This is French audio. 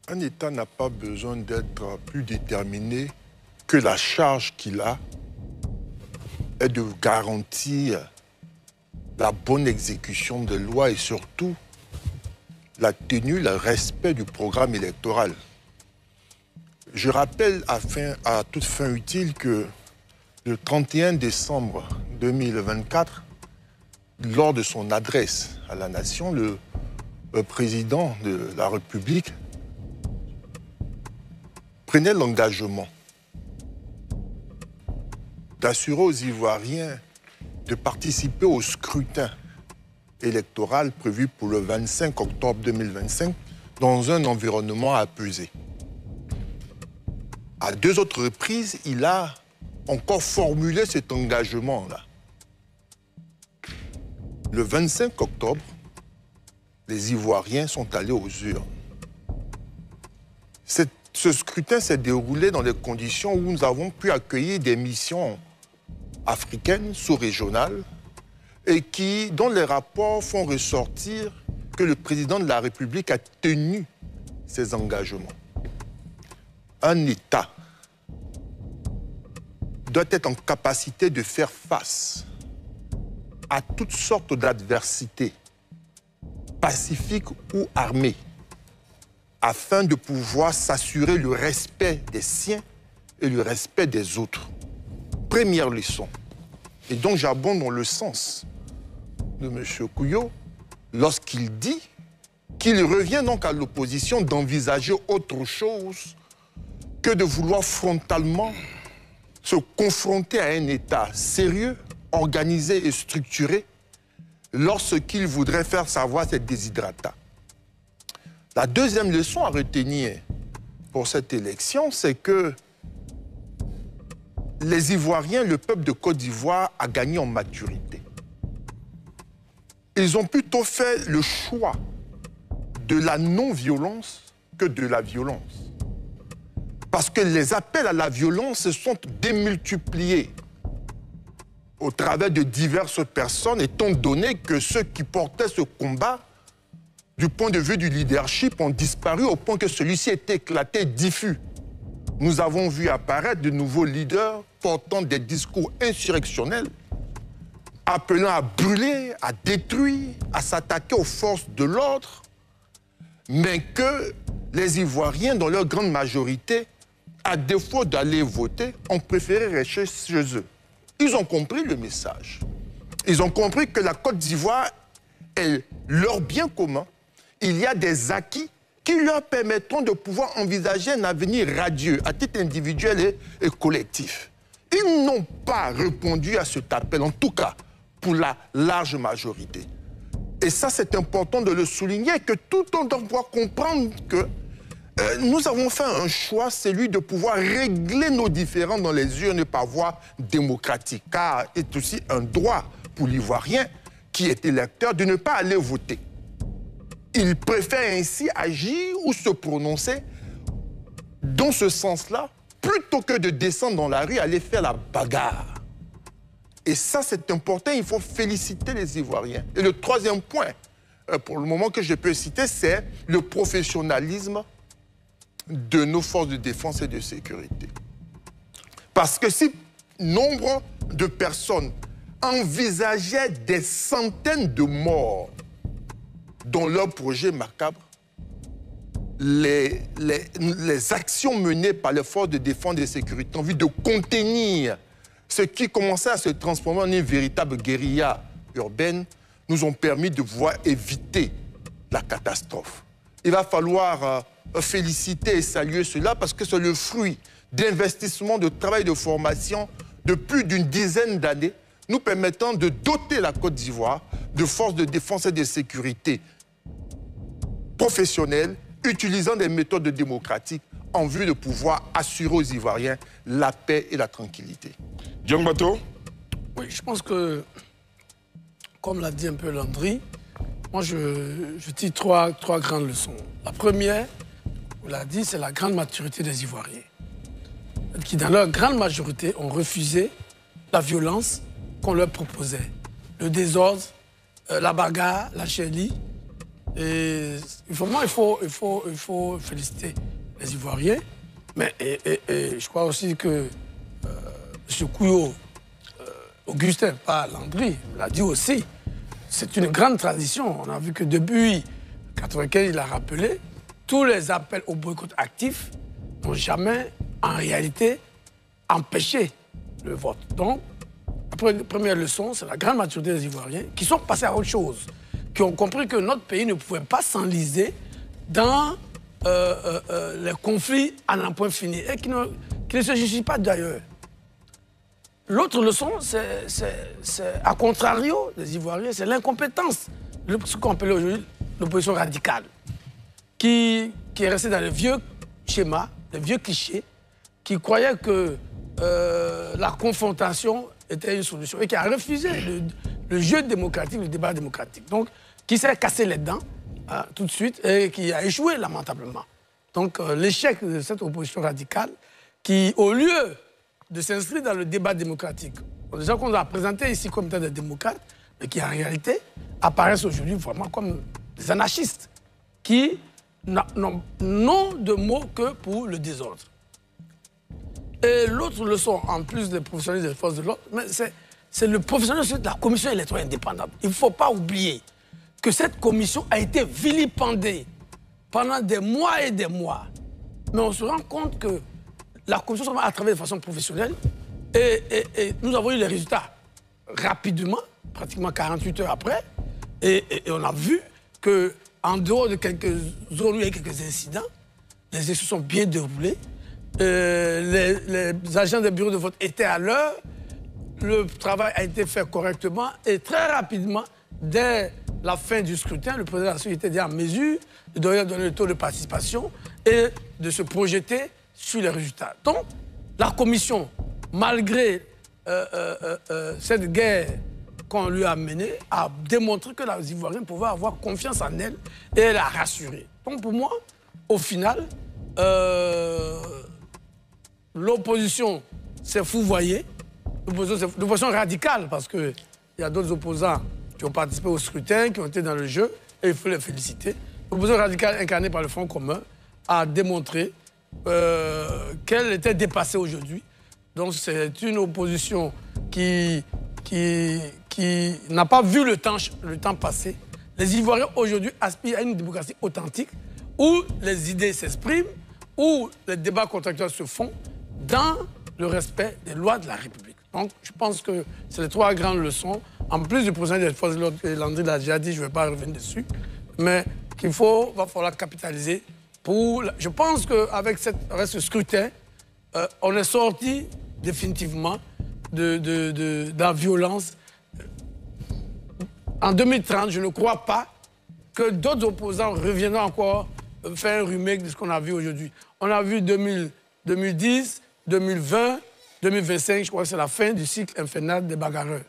Un État n'a pas besoin d'être plus déterminé que la charge qu'il a est de garantir la bonne exécution des lois et surtout la tenue, le respect du programme électoral. Je rappelle à toute fin utile que le 31 décembre 2024, lors de son adresse à la nation, le président de la République prenait l'engagement d'assurer aux Ivoiriens de participer au scrutin électoral prévu pour le 25 octobre 2025 dans un environnement apaisé. À deux autres reprises, il a encore formulé cet engagement-là. Le 25 octobre, les Ivoiriens sont allés aux urnes. Ce scrutin s'est déroulé dans des conditions où nous avons pu accueillir des missions africaines, sous-régionales, et dont les rapports font ressortir que le président de la République a tenu ses engagements. Un État doit être en capacité de faire face à toutes sortes d'adversités, pacifiques ou armées, afin de pouvoir s'assurer le respect des siens et le respect des autres. Première leçon. Et donc j'abonde dans le sens de M. Kouyo lorsqu'il dit qu'il revient donc à l'opposition d'envisager autre chose que de vouloir frontalement se confronter à un État sérieux, organisé et structuré lorsqu'il voudrait faire savoir ses desiderata. La deuxième leçon à retenir pour cette élection, c'est que les Ivoiriens, le peuple de Côte d'Ivoire a gagné en maturité. Ils ont plutôt fait le choix de la non-violence que de la violence. Parce que les appels à la violence se sont démultipliés au travers de diverses personnes, étant donné que ceux qui portaient ce combat, du point de vue du leadership, ont disparu au point que celui-ci est éclaté, diffus. Nous avons vu apparaître de nouveaux leaders portant des discours insurrectionnels, appelant à brûler, à détruire, à s'attaquer aux forces de l'ordre, mais que les Ivoiriens, dans leur grande majorité, à défaut d'aller voter, ont préféré rester chez eux. Ils ont compris le message. Ils ont compris que la Côte d'Ivoire est leur bien commun. Il y a des acquis qui leur permettront de pouvoir envisager un avenir radieux à titre individuel et collectif. Ils n'ont pas répondu à cet appel, en tout cas pour la large majorité. Et ça, c'est important de le souligner, que tout le monde doit comprendre que nous avons fait un choix, celui de pouvoir régler nos différends dans les urnes par voie démocratique, car c'est aussi un droit pour l'Ivoirien qui est électeur de ne pas aller voter. Il préfère ainsi agir ou se prononcer dans ce sens-là, plutôt que de descendre dans la rue, aller faire la bagarre. Et ça, c'est important, il faut féliciter les Ivoiriens. Et le troisième point, pour le moment que je peux citer, c'est le professionnalisme de nos forces de défense et de sécurité. Parce que si nombre de personnes envisageaient des centaines de morts dans leur projet macabre, les actions menées par les forces de défense et de sécurité en vue de contenir ce qui commençait à se transformer en une véritable guérilla urbaine nous ont permis de pouvoir éviter la catastrophe. Il va falloir féliciter et saluer cela parce que c'est le fruit d'investissements, de travail, de formation de plus d'une dizaine d'années, nous permettant de doter la Côte d'Ivoire de forces de défense et de sécurité professionnelles, utilisant des méthodes démocratiques en vue de pouvoir assurer aux Ivoiriens la paix et la tranquillité. Diong Bato? Oui, je pense que, comme l'a dit un peu Landry, moi je tire trois grandes leçons. La première, on l'a dit, c'est la grande maturité des Ivoiriens, qui dans leur grande majorité ont refusé la violence qu'on leur proposait. Le désordre, la bagarre, la chélie, Et vraiment, il faut féliciter les Ivoiriens. Mais et je crois aussi que M. Couillot, Augustin, pas Landry, l'a dit aussi, c'est une grande tradition. On a vu que depuis 1995, il a rappelé, tous les appels au boycott actif n'ont jamais, en réalité, empêché le vote. Donc, la première leçon, c'est la grande maturité des Ivoiriens qui sont passés à autre chose, qui ont compris que notre pays ne pouvait pas s'enliser dans les conflits à n'en point fini et qui ne se justifient pas d'ailleurs. L'autre leçon, c'est à contrario des Ivoiriens, c'est l'incompétence, ce qu'on appelle aujourd'hui l'opposition radicale, qui est restée dans le vieux schéma, le vieux cliché, qui croyait que la confrontation était une solution et qui a refusé le jeu démocratique, le débat démocratique. Donc, qui s'est cassé les dents tout de suite et qui a échoué lamentablement. Donc, l'échec de cette opposition radicale qui, au lieu de s'inscrire dans le débat démocratique, des gens qu'on a présentés ici comme étant des démocrates, mais qui en réalité apparaissent aujourd'hui vraiment comme des anarchistes qui n'ont de mots que pour le désordre. Et l'autre leçon, en plus des professionnels des forces de l'ordre, c'est le professionnel de la commission électorale indépendante. Il ne faut pas oublier que cette commission a été vilipendée pendant des mois et des mois. Mais on se rend compte que la commission a travaillé de façon professionnelle et nous avons eu les résultats rapidement, pratiquement 48 heures après. Et on a vu qu'en dehors de quelques zones où il y a quelques incidents, les élections sont bien déroulées. Les agents des bureaux de vote étaient à l'heure. Le travail a été fait correctement et très rapidement, dès la fin du scrutin, le président de la Société était en mesure de donner le taux de participation et de se projeter sur les résultats. Donc, la commission, malgré cette guerre qu'on lui a menée, a démontré que les Ivoiriens pouvaient avoir confiance en elle et elle a rassuré. Donc, pour moi, au final, l'opposition s'est fouvoyée, l'opposition radicale, parce qu'il y a d'autres opposants qui ont participé au scrutin, qui ont été dans le jeu, et il faut les féliciter. L'opposition radicale incarnée par le Front commun a démontré qu'elle était dépassée aujourd'hui. Donc c'est une opposition qui n'a pas vu le temps passer. Les Ivoiriens aujourd'hui aspirent à une démocratie authentique où les idées s'expriment, où les débats contractuels se font dans le respect des lois de la République. Donc je pense que c'est les trois grandes leçons. En plus du président des forces de l'ordre, Landry l'a déjà dit, je ne vais pas revenir dessus, mais qu'il va falloir capitaliser. Je pense qu'avec ce scrutin, on est sorti définitivement de la violence. En 2030, je ne crois pas que d'autres opposants reviendront encore faire un remake de ce qu'on a vu aujourd'hui. On a vu 2010, 2020, 2025, je crois que c'est la fin du cycle infernal des bagarreurs.